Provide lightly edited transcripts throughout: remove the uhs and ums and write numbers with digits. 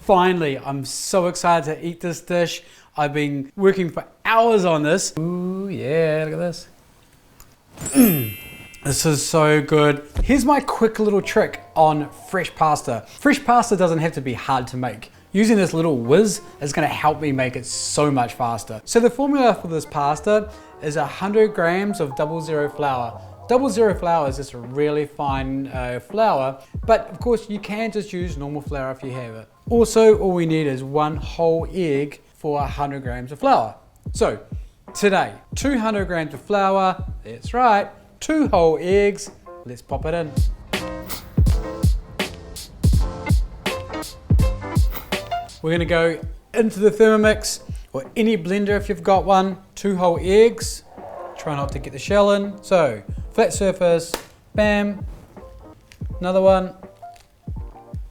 Finally, I'm so excited to eat this dish. I've been working for hours on this. Ooh, yeah, look at this. This is so good. Here's my quick little trick on fresh pasta. Fresh pasta doesn't have to be hard to make. Using this little whiz is gonna help me make it so much faster. So the formula for this pasta is 100 grams of 00 flour. 00 flour is just a really fine flour, but of course you can just use normal flour if you have it. Also, all we need is 1 whole egg for 100 grams of flour. So today, 200 grams of flour, that's right, 2 whole eggs. Let's pop it in. We're gonna go into the Thermomix or any blender if you've got one. 2 whole eggs. Try not to get the shell in. So, flat surface, bam. Another one.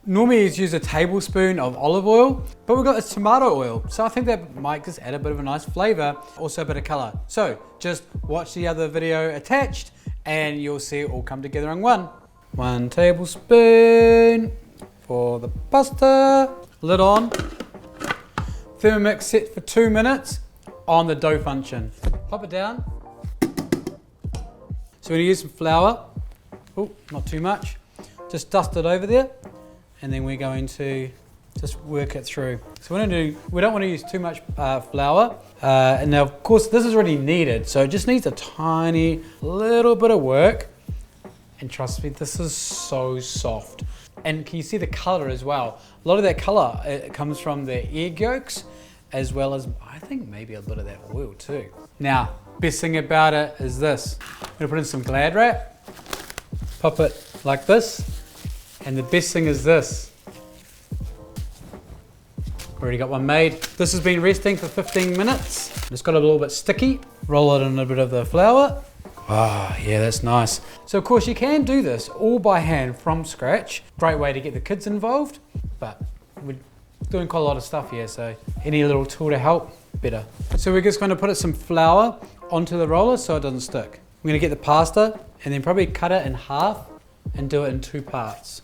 Normally you use a tablespoon of olive oil, but we've got this tomato oil. So I think that might just add a bit of a nice flavor, also a bit of color. So just watch the other video attached and you'll see it all come together in one. 1 tablespoon for the pasta. Lid on. Thermomix set for 2 minutes on the dough function. Pop it down. So we're gonna use some flour. Oh, not too much. Just dust it over there. And then we're going to just work it through. So we don't want to use too much flour. And now of course this is already kneaded, so it just needs a tiny little bit of work. And trust me, this is so soft. And can you see the color as well? A lot of that color, it comes from the egg yolks, as well as I think maybe a bit of that oil too. Now, best thing about it is this. I'm gonna put in some Glad wrap, pop it like this. And the best thing is this. Already got one made. This has been resting for 15 minutes. It's got a little bit sticky. Roll it in a bit of the flour. Ah, yeah, that's nice. So of course you can do this all by hand from scratch. Great way to get the kids involved, but we're doing quite a lot of stuff here, so any little tool to help, better. So we're just gonna put some flour onto the roller so it doesn't stick. We're gonna get the pasta and then probably cut it in half and do it in 2 parts.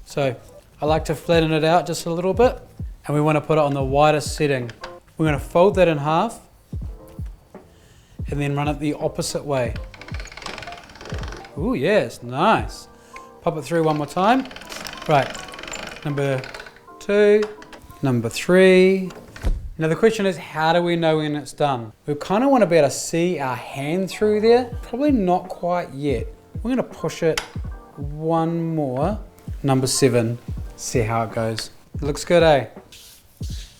So I like to flatten it out just a little bit, and we want to put it on the widest setting. We're going to fold that in half and then run it the opposite way. Ooh, yes, nice. Pop it through one more time. Right, number 2, number 3. Now the question is, how do we know when it's done? We kind of want to be able to see our hand through there. Probably not quite yet. We're going to push it one more. Number 7, see how it goes. It looks good, eh?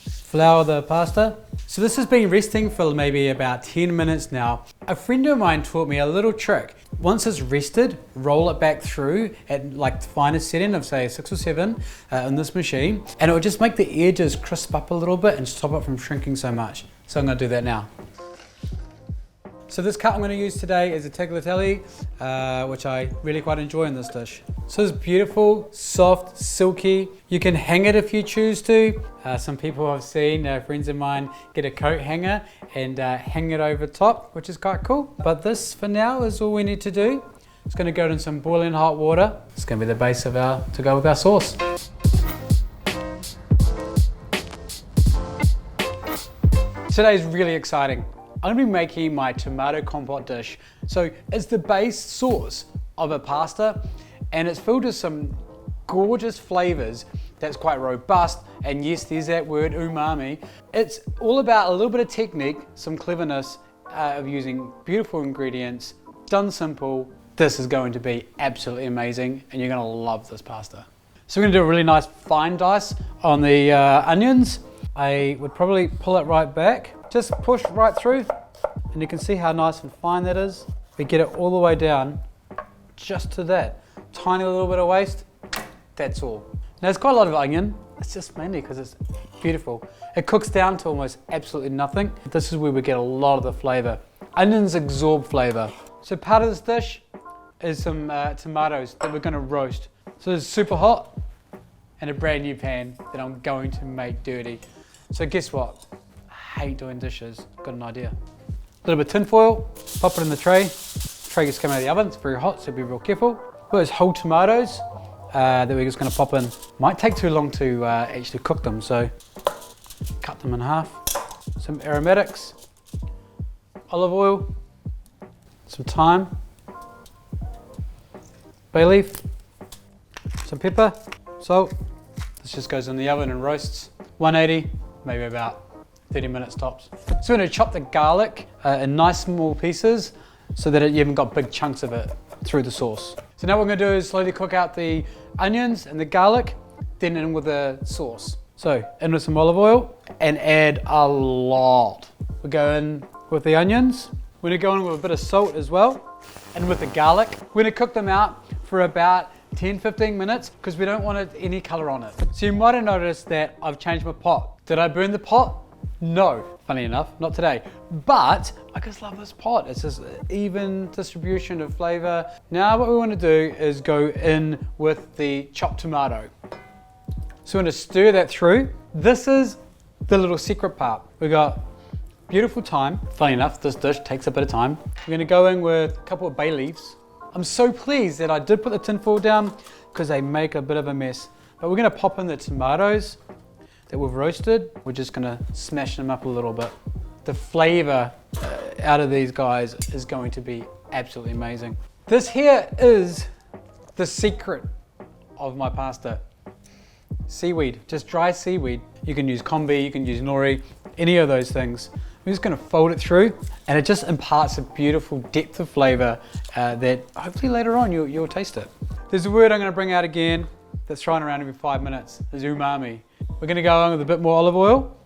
Flour the pasta. So this has been resting for maybe about 10 minutes now. A friend of mine taught me a little trick. Once it's rested, roll it back through at like the finest setting of say 6 or 7 on this machine, and it will just make the edges crisp up a little bit and stop it from shrinking so much. So I'm gonna do that now. So this cut I'm going to use today is a tagliatelle, which I really quite enjoy in this dish. So it's beautiful, soft, silky. You can hang it if you choose to. Some people I've seen, friends of mine, get a coat hanger and hang it over top, which is quite cool. But this for now is all we need to do. It's going to go in some boiling hot water. It's going to be the base of to go with our sauce. Today's really exciting. I'm going to be making my tomato compote dish. So it's the base sauce of a pasta, and it's filled with some gorgeous flavors that's quite robust. And yes, there's that word umami. It's all about a little bit of technique, some cleverness of using beautiful ingredients, done simple. This is going to be absolutely amazing, and you're going to love this pasta. So we're going to do a really nice fine dice on the onions. I would probably pull it right back. Just push right through, and you can see how nice and fine that is. We get it all the way down, just to that. Tiny little bit of waste, that's all. Now there's quite a lot of onion. It's just mainly because it's beautiful. It cooks down to almost absolutely nothing. This is where we get a lot of the flavor. Onions absorb flavor. So part of this dish is some tomatoes that we're gonna roast. So it's super hot and a brand new pan that I'm going to make dirty. So guess what? I hate doing dishes. Got an idea. A little bit of tin foil, pop it in the tray. The tray just came out of the oven, it's very hot, so be real careful. Put those whole tomatoes that we're just going to pop in. Might take too long to actually cook them, so cut them in half. Some aromatics, olive oil, some thyme, bay leaf, some pepper, salt. This just goes in the oven and roasts. 180, maybe about 30 minutes tops. So we're going to chop the garlic in nice small pieces so that you haven't got big chunks of it through the sauce. So now what we're going to do is slowly cook out the onions and the garlic, then in with the sauce. So in with some olive oil and add a lot. We go in with the onions. We're going to go in with a bit of salt as well, and with the garlic. We're going to cook them out for about 10-15 minutes because we don't want any color on it. So you might have noticed that I've changed my pot. Did I burn the pot? No, funny enough, not today. But I just love this pot. It's just even distribution of flavor. Now what we want to do is go in with the chopped tomato. So we're going to stir that through. This is the little secret part. We got beautiful thyme. Funny enough, this dish takes a bit of time. We're going to go in with a couple of bay leaves. I'm so pleased that I did put the tinfoil down because they make a bit of a mess. But we're going to pop in the tomatoes that we've roasted. We're just going to smash them up a little bit. The flavor out of these guys is going to be absolutely amazing. This here is the secret of my pasta. Seaweed, just dry seaweed. You can use 𝐾𝐭, you can use nori, any of those things. I'm just going to fold it through, and it just imparts a beautiful depth of flavor that hopefully later on you'll taste it. There's a word I'm going to bring out again that's thrown around every 5 minutes, is umami. We're going to go on with a bit more olive oil.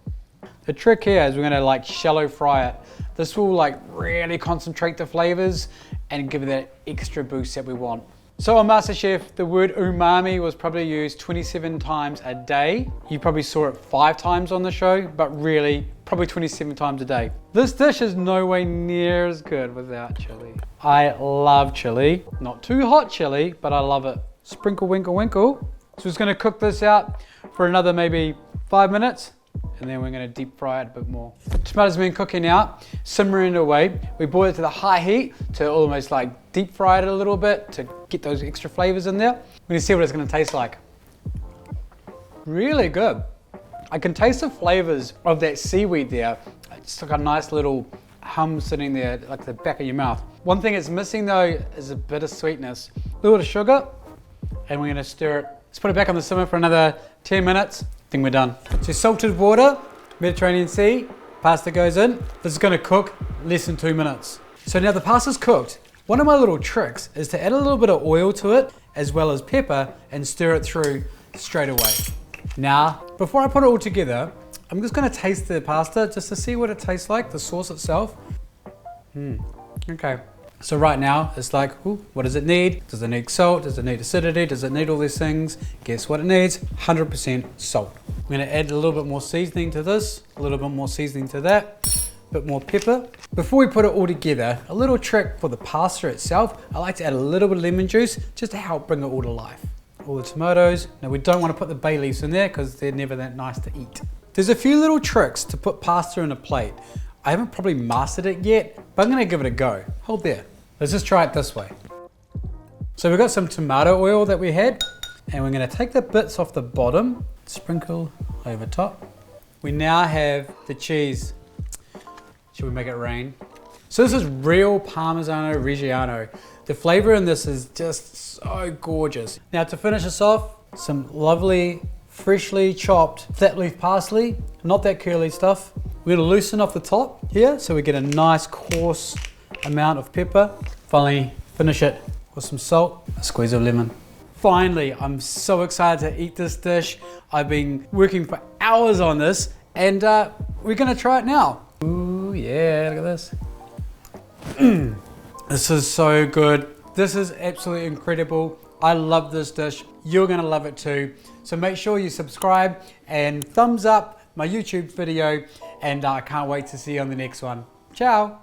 The trick here is we're going to like shallow fry it. This will like really concentrate the flavors and give it that extra boost that we want. So on MasterChef, the word umami was probably used 27 times a day. You probably saw it 5 times on the show, but really probably 27 times a day. This dish is no way near as good without chili. I love chili, not too hot chili, but I love it. Sprinkle, winkle, winkle. So we're just gonna cook this out for another maybe 5 minutes, and then we're gonna deep fry it a bit more. Tomatoes have been cooking out, simmering away. We boil it to the high heat to almost like deep fry it a little bit to get those extra flavors in there. We're gonna see what it's gonna taste like. Really good. I can taste the flavors of that seaweed there. It's like a nice little hum sitting there, like the back of your mouth. One thing it's missing though is a bit of sweetness. A little bit of sugar, and we're gonna stir it. Let's put it back on the simmer for another 10 minutes. I think we're done. So salted water, Mediterranean Sea, pasta goes in. This is gonna cook less than 2 minutes. So now the pasta's cooked. One of my little tricks is to add a little bit of oil to it, as well as pepper, and stir it through straight away. Now, before I put it all together, I'm just gonna taste the pasta just to see what it tastes like, the sauce itself. Okay. So right now, it's like, ooh, what does it need? Does it need salt? Does it need acidity? Does it need all these things? Guess what it needs? 100% salt. I'm gonna add a little bit more seasoning to this, a little bit more seasoning to that, a bit more pepper. Before we put it all together, a little trick for the pasta itself, I like to add a little bit of lemon juice just to help bring it all to life. All the tomatoes. Now we don't want to put the bay leaves in there because they're never that nice to eat. There's a few little tricks to put pasta in a plate. I haven't probably mastered it yet, but I'm gonna give it a go. Hold there. Let's just try it this way. So we've got some tomato oil that we had, and we're gonna take the bits off the bottom, sprinkle over top. We now have the cheese. Should we make it rain? So this is real Parmesan Reggiano. The flavor in this is just so gorgeous. Now to finish this off, some lovely, freshly chopped flat leaf parsley, not that curly stuff. We're gonna loosen off the top here so we get a nice coarse amount of pepper. Finally, finish it with some salt, a squeeze of lemon. Finally, I'm so excited to eat this dish. I've been working for hours on this, and we're gonna try it now. Ooh, yeah, look at this. This is so good. This is absolutely incredible. I love this dish. You're gonna love it too. So make sure you subscribe and thumbs up my YouTube video, and I can't wait to see you on the next one. Ciao.